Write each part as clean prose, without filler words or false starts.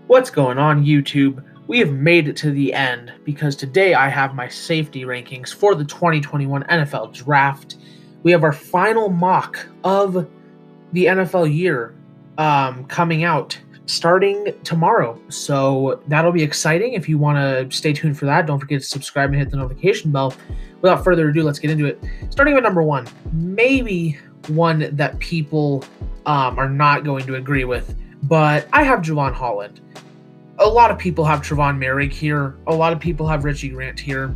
What's going on, YouTube? We have made it to the end because today I have my safety rankings for the 2021 NFL Draft. We have our final mock of the NFL year coming out starting tomorrow. So that'll be exciting. If you want to stay tuned for that, don't forget to subscribe and hit the notification bell. Without further ado, let's get into it. Starting with number one, maybe one that people are not going to agree with, but I have Jevon Holland. A lot of people have Trevon Moehrig here. A lot of people have Richie Grant here.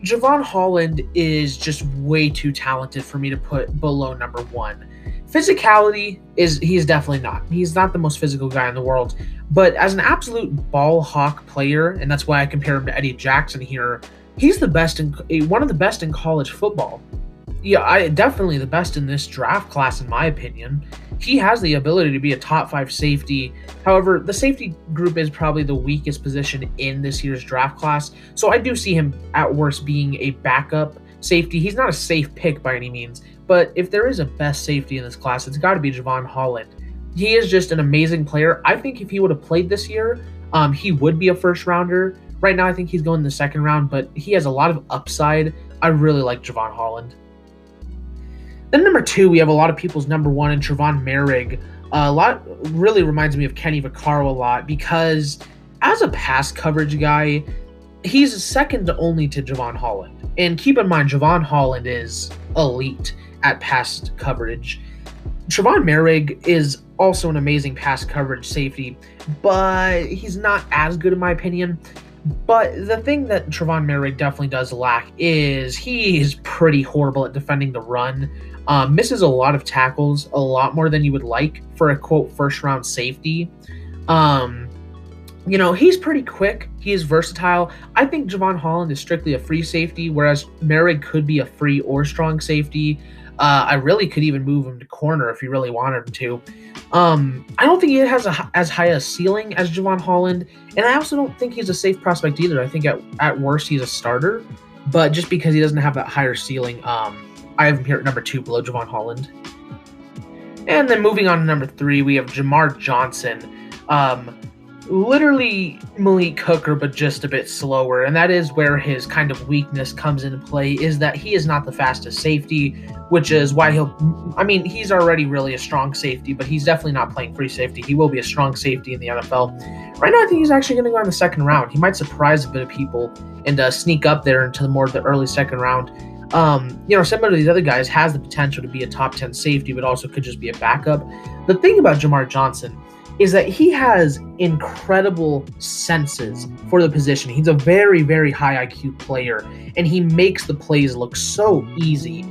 Jevon Holland is just way too talented for me to put below number one. Physicality he's definitely not. He's not the most physical guy in the world. But as an absolute ball hawk player, and that's why I compare him to Eddie Jackson here, he's the best one of the best in college football. Yeah, definitely the best in this draft class, in my opinion. He has the ability to be a top 5 safety. However, the safety group is probably the weakest position in this year's draft class. So I do see him at worst being a backup safety. He's not a safe pick by any means, but if there is a best safety in this class, it's got to be Jevon Holland. He is just an amazing player. I think if he would have played this year, he would be a first rounder. Right now, I think he's going in the second round, but he has a lot of upside. I really like Jevon Holland. Then number two, we have a lot of people's number one in Trevon Moehrig. A lot really reminds me of Kenny Vaccaro a lot because as a pass coverage guy, he's second only to Jevon Holland. And keep in mind, Jevon Holland is elite at pass coverage. Trevon Moehrig is also an amazing pass coverage safety, but he's not as good in my opinion. But the thing that Trevon Moehrig definitely does lack is he is pretty horrible at defending the run. Misses a lot of tackles, a lot more than you would like for a quote first round safety. He's pretty quick. He is versatile. I think Jevon Holland is strictly a free safety, whereas Moehrig could be a free or strong safety. I really could even move him to corner if you really wanted him to. I don't think he has as high a ceiling as Jevon Holland, and I also don't think he's a safe prospect either. I think at worst he's a starter, but just because he doesn't have that higher ceiling, I have him here at number two below Jevon Holland. And then moving on to number three, we have Jamar Johnson. Literally Malik Hooker, but just a bit slower. And that is where his kind of weakness comes into play, is that he is not the fastest safety, which is why he's already really a strong safety, but he's definitely not playing free safety. He will be a strong safety in the NFL. Right now, I think he's actually going to go in the second round. He might surprise a bit of people and sneak up there into the early second round. Similar to these other guys, has the potential to be a top 10 safety, but also could just be a backup. The thing about Jamar Johnson is that he has incredible senses for the position. He's a very, very high IQ player, and he makes the plays look so easy.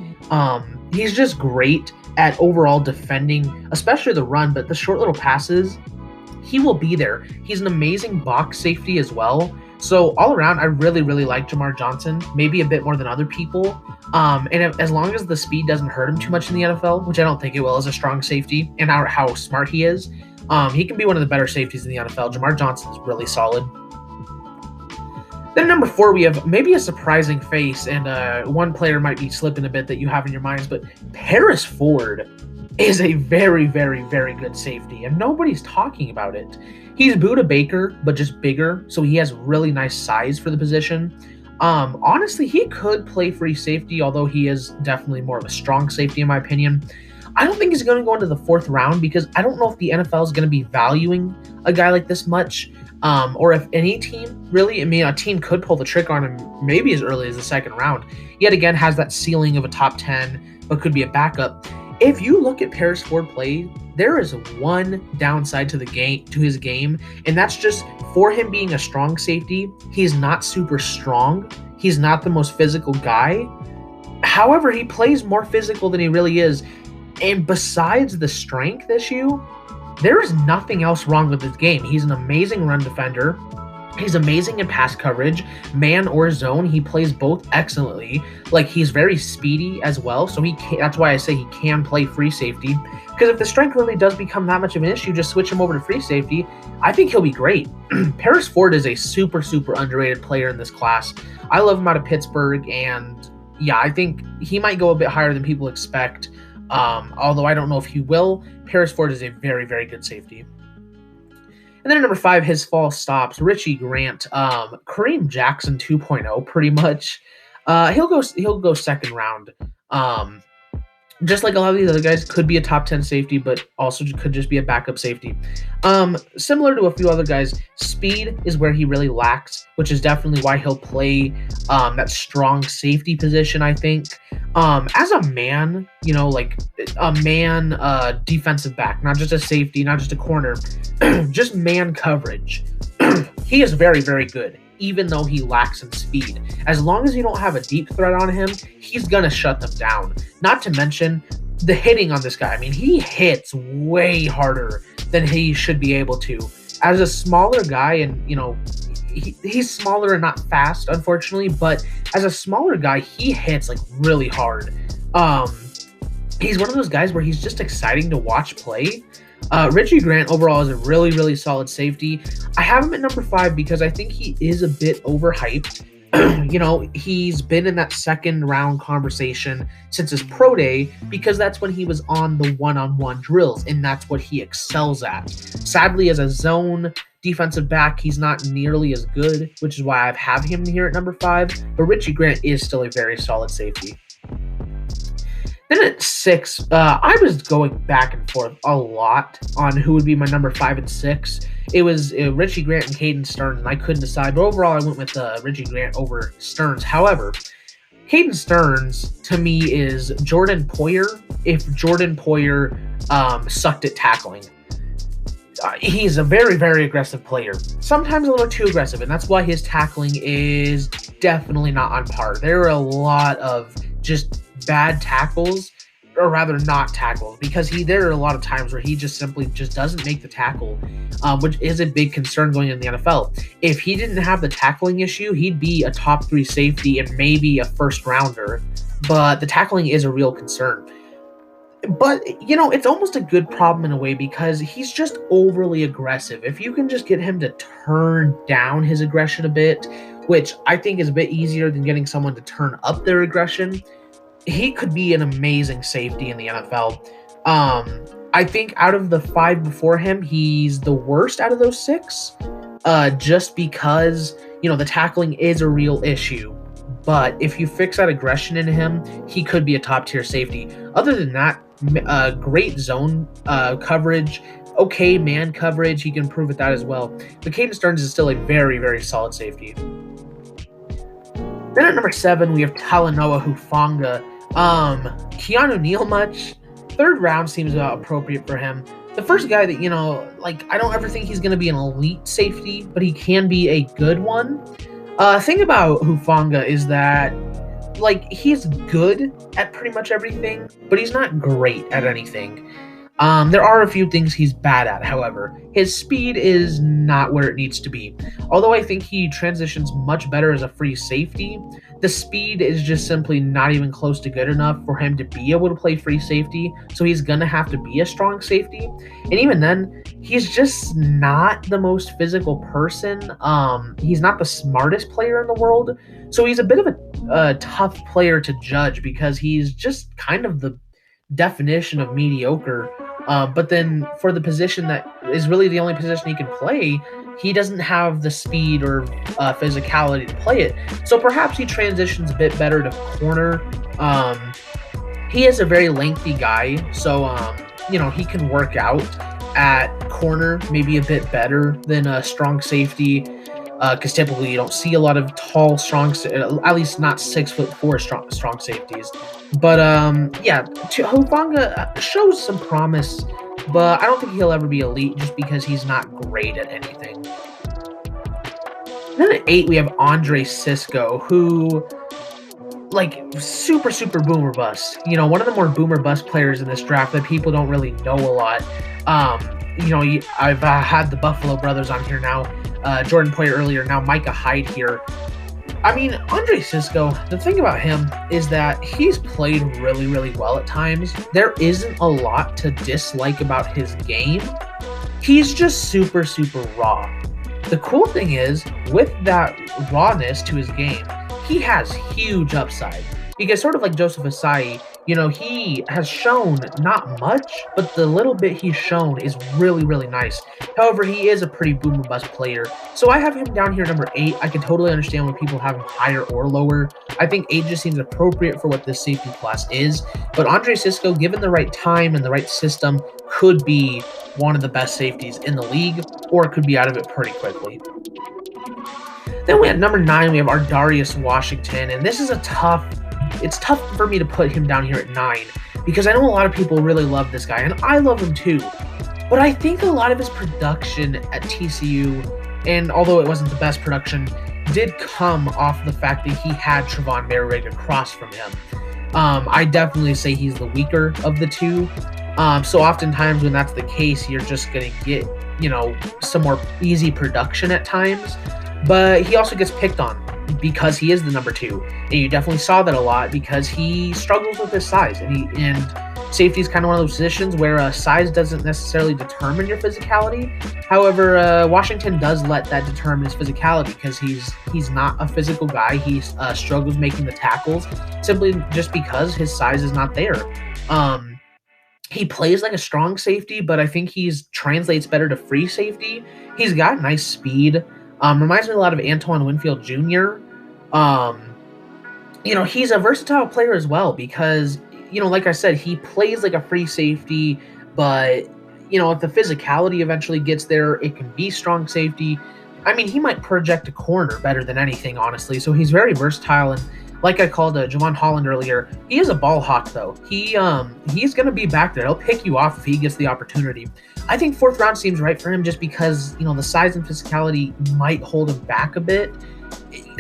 He's just great at overall defending, especially the run, but the short little passes, he will be there. He's an amazing box safety as well. So all around, I really, really like Jamar Johnson, maybe a bit more than other people. As long as the speed doesn't hurt him too much in the NFL, which I don't think it will as a strong safety, and how smart he is, he can be one of the better safeties in the NFL. Jamar Johnson is really solid. Then number four, we have maybe a surprising face, and one player might be slipping a bit that you have in your minds, but Paris Ford is a very, very, very good safety, and nobody's talking about it. He's Buda Baker, but just bigger, so he has really nice size for the position. Honestly, he could play free safety, although he is definitely more of a strong safety in my opinion. I don't think he's going to go into the fourth round because I don't know if the NFL is going to be valuing a guy like this much, or if any team really. A team could pull the trick on him maybe as early as the second round. Yet again, has that ceiling of a top 10, but could be a backup. If you look at Paris Ford play, there is one downside to his game, and that's just for him being a strong safety. He's not super strong. He's not the most physical guy. However, he plays more physical than he really is. And besides the strength issue, there is nothing else wrong with his game. He's an amazing run defender. He's amazing in pass coverage, man or zone. He plays both excellently. He's very speedy as well, so that's why I say he can play free safety. Because if the strength really does become that much of an issue, just switch him over to free safety. I think he'll be great. Paris Ford is a super, super underrated player in this class. I love him out of Pittsburgh, and yeah, I think he might go a bit higher than people expect. Although I don't know if he will. Paris Ford is a very, very good safety. And then at number 5, his fall stops, Richie Grant, Kareem Jackson 2.0, pretty much. He'll go second round. Just like a lot of these other guys, could be a top 10 safety, but also could just be a backup safety. Similar to a few other guys, speed is where he really lacks, which is definitely why he'll play that strong safety position, I think. As a man, like a man defensive back, not just a safety, not just a corner, just man coverage. He is very, very good, even though he lacks in speed. As long as you don't have a deep threat on him, he's going to shut them down. Not to mention the hitting on this guy. I mean, he hits way harder than he should be able to. As a smaller guy, and, he's smaller and not fast, unfortunately, but as a smaller guy, he hits, like, really hard. He's one of those guys where he's just exciting to watch play. Richie Grant overall is a really, really solid safety. I have him at number 5 because I think he is a bit overhyped. He's been in that second round conversation since his pro day because that's when he was on the one-on-one drills, and that's what he excels at. Sadly, as a zone defensive back, he's not nearly as good, which is why I have him here at number 5. But Richie Grant is still a very solid safety. Then at 6, I was going back and forth a lot on who would be my number 5 and 6. It was Richie Grant and Caden Stearns, and I couldn't decide. But overall, I went with Richie Grant over Stearns. However, Caden Stearns, to me, is Jordan Poyer if Jordan Poyer sucked at tackling. He's a very, very aggressive player. Sometimes a little too aggressive, and that's why his tackling is definitely not on par. There are a lot of just bad tackles, or rather not tackles, because there are a lot of times where he just simply doesn't make the tackle, which is a big concern going in the NFL. If he didn't have the tackling issue, he'd be a top 3 safety and maybe a first rounder, but the tackling is a real concern. But, it's almost a good problem in a way because he's just overly aggressive. If you can just get him to turn down his aggression a bit, which I think is a bit easier than getting someone to turn up their aggression, he could be an amazing safety in the NFL. I think out of the 5 before him, he's the worst out of those 6, just because, the tackling is a real issue. But if you fix that aggression in him, he could be a top-tier safety. Other than that, great zone coverage, okay man coverage, he can improve at that as well. But Caden Stearns is still a very, very solid safety. Then at number 7, we have Talanoa Hufanga. Keanu Neal much. 3rd round seems appropriate for him. The first guy that, I don't ever think he's going to be an elite safety, but he can be a good one. Thing about Hufanga is that, he's good at pretty much everything, but he's not great at anything. There are a few things he's bad at, however. His speed is not where it needs to be. Although I think he transitions much better as a free safety, the speed is just simply not even close to good enough for him to be able to play free safety, so he's going to have to be a strong safety. And even then, he's just not the most physical person. He's not the smartest player in the world, so he's a bit of a tough player to judge because he's just kind of the definition of mediocre. But then for the position that is really the only position he can play, he doesn't have the speed or physicality to play it. So perhaps he transitions a bit better to corner. He is a very lengthy guy, so he can work out at corner maybe a bit better than a strong safety. Because typically you don't see a lot of tall, strong, at least not 6'4" strong safeties. But Hufanga shows some promise, but I don't think he'll ever be elite just because he's not great at anything. Then at 8 we have Andre Cisco, who, super, super boomer bust. One of the more boomer bust players in this draft that people don't really know a lot. I've had the Buffalo brothers on here now. Jordan Poyer earlier, now Micah Hyde here. I mean, Andre Cisco, the thing about him is that he's played really, really well at times. There isn't a lot to dislike about his game. He's just super, super raw. The cool thing is, with that rawness to his game, he has huge upside. Because sort of like Joseph Asai, He has shown not much, but the little bit he's shown is really, really nice. However, he is a pretty boom or bust player. So I have him down here number 8. I can totally understand when people have him higher or lower. I think 8 just seems appropriate for what this safety class is. But Andre Cisco, given the right time and the right system, could be one of the best safeties in the league, or could be out of it pretty quickly. Then we have number 9, we have our Darius Washington, and this is it's tough for me to put him down here at 9 because I know a lot of people really love this guy, and I love him too. But I think a lot of his production at TCU, and although it wasn't the best production, did come off the fact that he had Trevon Moehrig across from him. I definitely say he's the weaker of the two. So oftentimes when that's the case, you're just going to get, some more easy production at times. But he also gets picked on because he is the number 2. And you definitely saw that a lot because he struggles with his size. And safety is kind of one of those positions where size doesn't necessarily determine your physicality. However, Washington does let that determine his physicality because he's not a physical guy. He struggles making the tackles simply just because his size is not there. He plays like a strong safety, but I think translates better to free safety. He's got nice speed. Reminds me a lot of Antoine Winfield Jr. He's a versatile player as well because, like I said, he plays like a free safety, but, if the physicality eventually gets there, it can be strong safety. I mean, he might project a corner better than anything, honestly. So he's very versatile. And like I called Jevon Holland earlier, he is a ball hawk, though. He's going to be back there. He'll pick you off if he gets the opportunity. I think 4th round seems right for him just because, the size and physicality might hold him back a bit.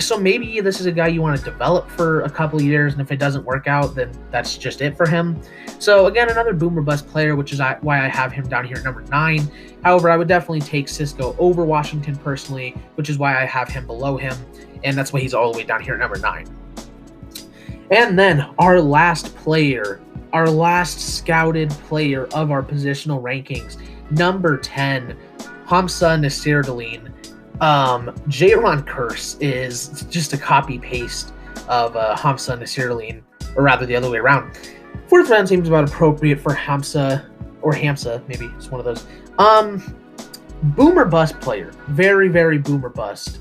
So maybe this is a guy you want to develop for a couple of years, and if it doesn't work out, then that's just it for him. So again, another boom or bust player, which is why I have him down here at number 9. However, I would definitely take Cisco over Washington personally, which is why I have him below him, and that's why he's all the way down here at number 9. And then our last player, our last scouted player of our positional rankings, number 10, Hamza Nasirudeen. Jaron Curse is just a copy-paste of Hamza Nasirudeen, or rather the other way around. 4th round seems about appropriate for Hamza, or Hamza, maybe it's one of those. Boomer bust player. Very, very boomer bust.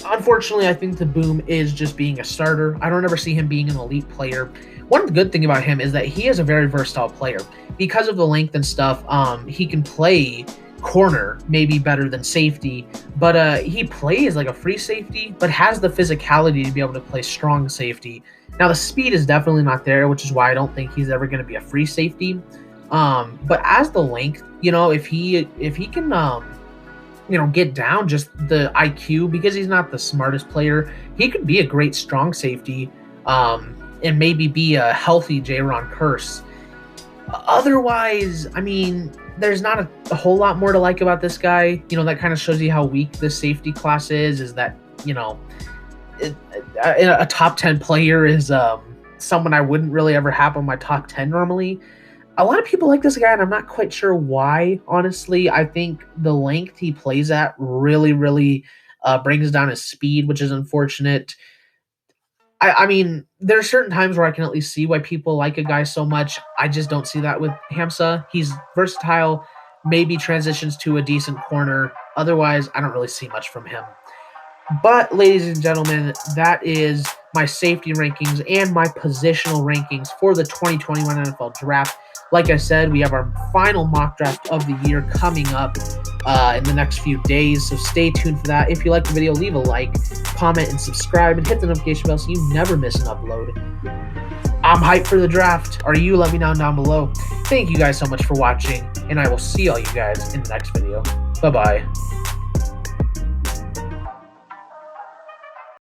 Unfortunately, I think the boom is just being a starter. I don't ever see him being an elite player. One good thing about him is that he is a very versatile player. Because of the length and stuff, he can play corner maybe better than safety, but he plays like a free safety, but has the physicality to be able to play strong safety. Now, the speed is definitely not there, which is why I don't think he's ever going to be a free safety. But as the length, if he can get down just the IQ, because he's not the smartest player, he could be a great strong safety, and maybe be a healthy Jaron Curse. Otherwise, I mean, there's not a whole lot more to like about this guy. That kind of shows you how weak this safety class is that, a top 10 player is someone I wouldn't really ever have on my top 10 normally. A lot of people like this guy, and I'm not quite sure why, honestly. I think the length he plays at really, really brings down his speed, which is unfortunate. I mean, there are certain times where I can at least see why people like a guy so much. I just don't see that with Hamza. He's versatile, maybe transitions to a decent corner. Otherwise, I don't really see much from him. But, ladies and gentlemen, that is my safety rankings and my positional rankings for the 2021 NFL Draft. Like I said, we have our final mock draft of the year coming up in the next few days, so stay tuned for that. If you like the video, leave a like, comment, and subscribe, and hit the notification bell so you never miss an upload. I'm hyped for the draft. Are you? Let me know down below. Thank you guys so much for watching, and I will see all you guys in the next video. Bye-bye.